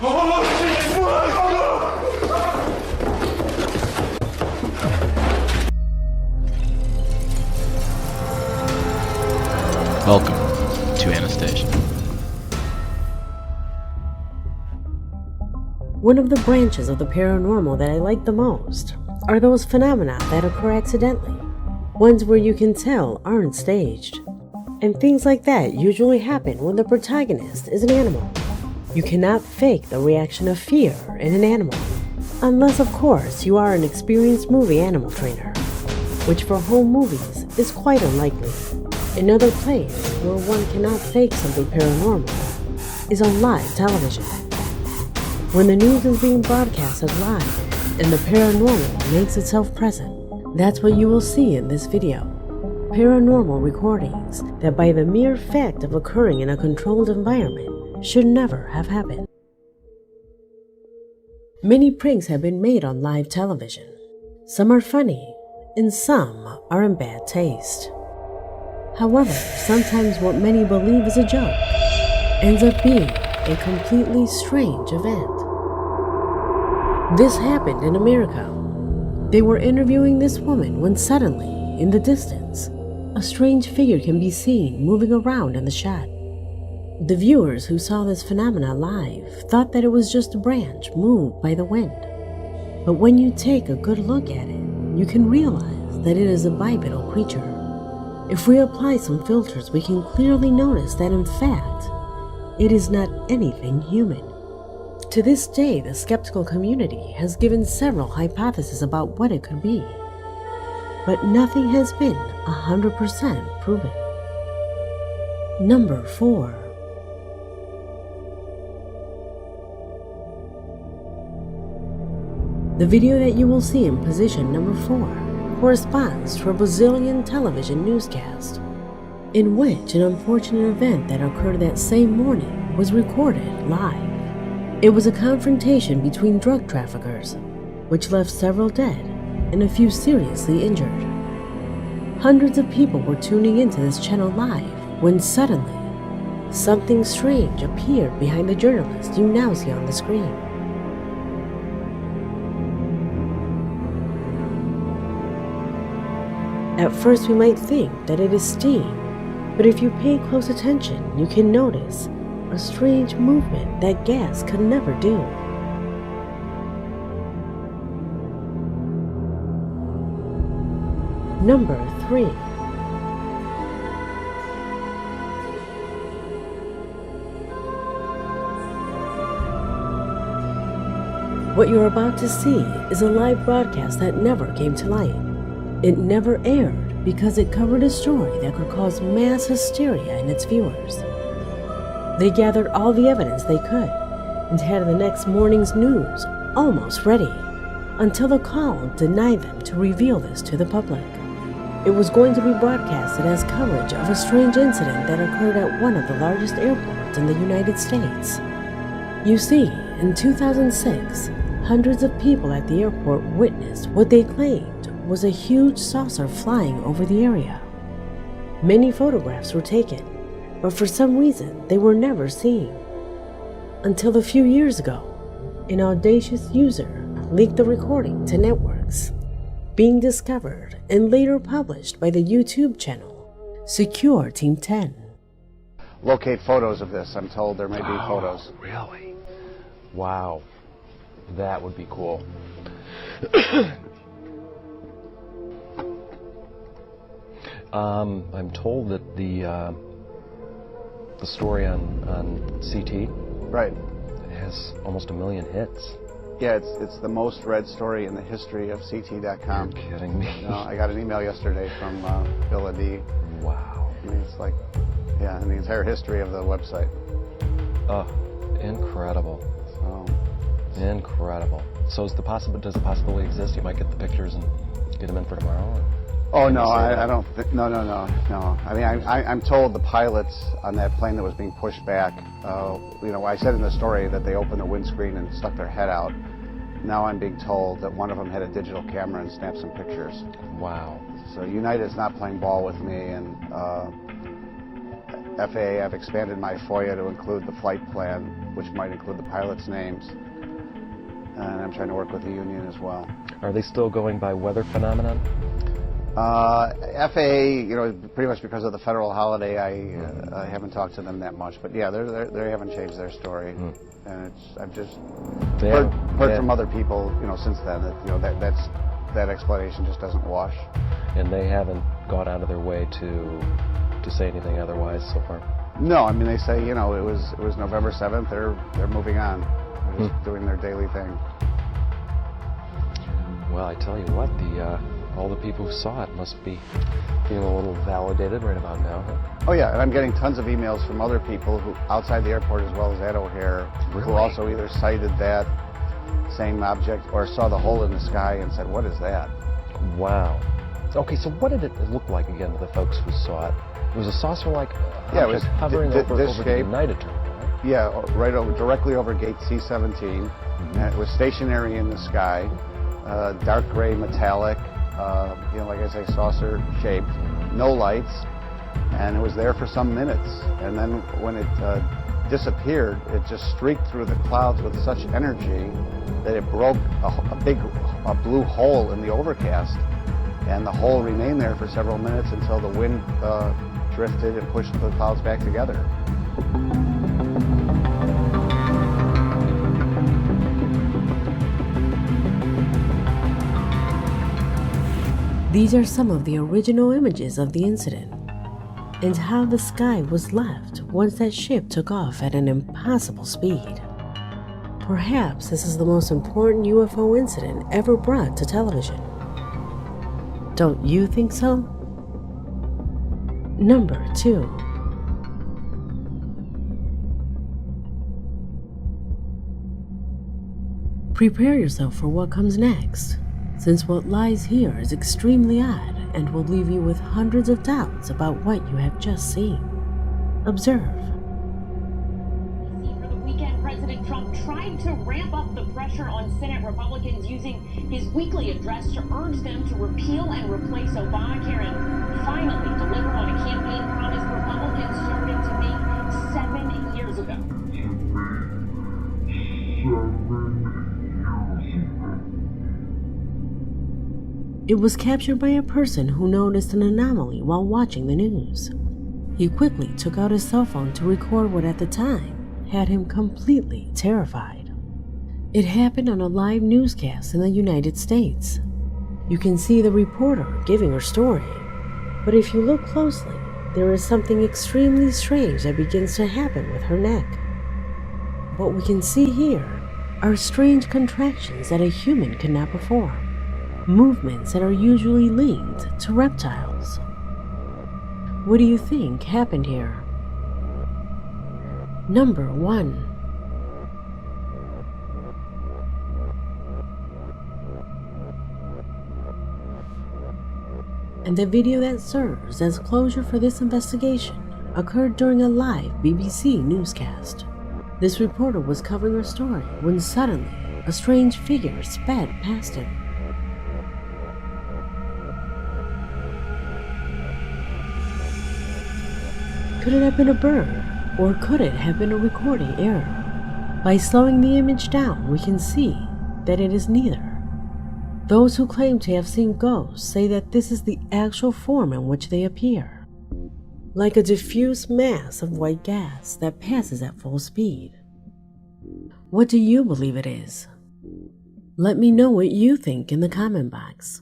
Welcome to Anastasia. One of the branches of the paranormal that I like the most are those phenomena that occur accidentally, ones where you can tell aren't staged. And things like that usually happen when the protagonist is an animal. You cannot fake the reaction of fear in an animal, unless of course you are an experienced movie animal trainer, which for home movies is quite unlikely. Another place where one cannot fake something paranormal is on live television. When the news is being broadcasted live and the paranormal makes itself present, that's what you will see in this video. Paranormal recordings that by the mere fact of occurring in a controlled environment should never have happened. Many pranks have been made on live television. Some are funny and some are in bad taste. However, sometimes what many believe is a joke ends up being a completely strange event. This happened in America. They were interviewing this woman when suddenly, in the distance, a strange figure can be seen moving around in the shot. The viewers who saw this phenomena live thought that it was just a branch moved by the wind. But when you take a good look at it, you can realize that it is a bipedal creature. If we apply some filters, we can clearly notice that in fact, it is not anything human. To this day, the skeptical community has given several hypotheses about what it could be, but nothing has been 100% proven. Number 4. The video that you will see in position number 4 corresponds to a Brazilian television newscast, in which an unfortunate event that occurred that same morning was recorded live. It was a confrontation between drug traffickers, which left several dead and a few seriously injured. Hundreds of people were tuning into this channel live when suddenly, something strange appeared behind the journalist you now see on the screen. At first we might think that it is steam, but if you pay close attention, you can notice a strange movement that gas could never do. Number 3. What you're about to see is a live broadcast that never came to light. It never aired because it covered a story that could cause mass hysteria in its viewers. They gathered all the evidence they could and had the next morning's news almost ready until the call denied them to reveal this to the public. It was going to be broadcasted as coverage of a strange incident that occurred at one of the largest airports in the United States. You see, in 2006, hundreds of people at the airport witnessed what they claimed was a huge saucer flying over the area. Many photographs were taken, but for some reason they were never seen. Until a few years ago, an audacious user leaked the recording to networks, being discovered and later published by the YouTube channel Secure Team 10. Locate photos of this. I'm told there may be photos. Really? Wow. That would be cool. I'm told that the story on CT Right. has almost 1 million hits. Yeah, it's the most read story in the history of CT.com. You're kidding me. No, I got an email yesterday from Bill Adi. Wow. I mean, it's like, yeah, in the entire history of the website. Oh, incredible. So, Incredible. So does the possibility exist you might get the pictures and get them in for tomorrow? Or? oh no, I don't. No. I mean, I'm told the pilots on that plane that was being pushed back. You know, I said in the story that they opened the windscreen and stuck their head out. Now I'm being told that one of them had a digital camera and snapped some pictures. Wow. So United's not playing ball with me, and FAA, I've expanded my FOIA to include the flight plan, which might include the pilots' names. And I'm trying to work with the union as well. Are they still going by weather phenomenon? FAA, pretty much because of the federal holiday, I haven't talked to them that much. But yeah, they haven't changed their story. And I've just heard from other people, since then that that explanation just doesn't wash. And they haven't gone out of their way to say anything otherwise so far? No, I mean, they say, it was November 7th, they're moving on. They're just doing their daily thing. Well, I tell you what, all the people who saw it must be feeling a little validated right about now. Oh yeah, and I'm getting tons of emails from other people who outside the airport as well as at O'Hare, who also either cited that same object or saw the hole in the sky and said, "What is that?" Wow. Okay, so what did it look like again to the folks who saw it? It was a saucer-like yeah, it was hovering over the United Terminal, right? Yeah, directly over gate C-17. And it was stationary in the sky, dark gray metallic, like I say, saucer shaped, no lights, and it was there for some minutes. And then when it disappeared, it just streaked through the clouds with such energy that it broke a big blue hole in the overcast. And the hole remained there for several minutes until the wind drifted and pushed the clouds back together. These are some of the original images of the incident and how the sky was left once that ship took off at an impossible speed. Perhaps this is the most important UFO incident ever brought to television. Don't you think so? Number 2. Prepare yourself for what comes next, since what lies here is extremely odd and will leave you with hundreds of doubts about what you have just seen. Observe. Over the weekend, President Trump tried to ramp up the pressure on Senate Republicans using his weekly address to urge them to repeal and replace Obamacare and finally deliver on a campaign promise Republicans started to make 7 years ago. It was captured by a person who noticed an anomaly while watching the news. He quickly took out his cell phone to record what at the time had him completely terrified. It happened on a live newscast in the United States. You can see the reporter giving her story, but if you look closely, there is something extremely strange that begins to happen with her neck. What we can see here are strange contractions that a human cannot perform. Movements that are usually linked to reptiles. What do you think happened here? Number 1. And the video that serves as closure for this investigation occurred during a live BBC newscast. This reporter was covering her story when suddenly a strange figure sped past him. Could it have been a bird, or could it have been a recording error? By slowing the image down, we can see that it is neither. Those who claim to have seen ghosts say that this is the actual form in which they appear, like a diffuse mass of white gas that passes at full speed. What do you believe it is? Let me know what you think in the comment box.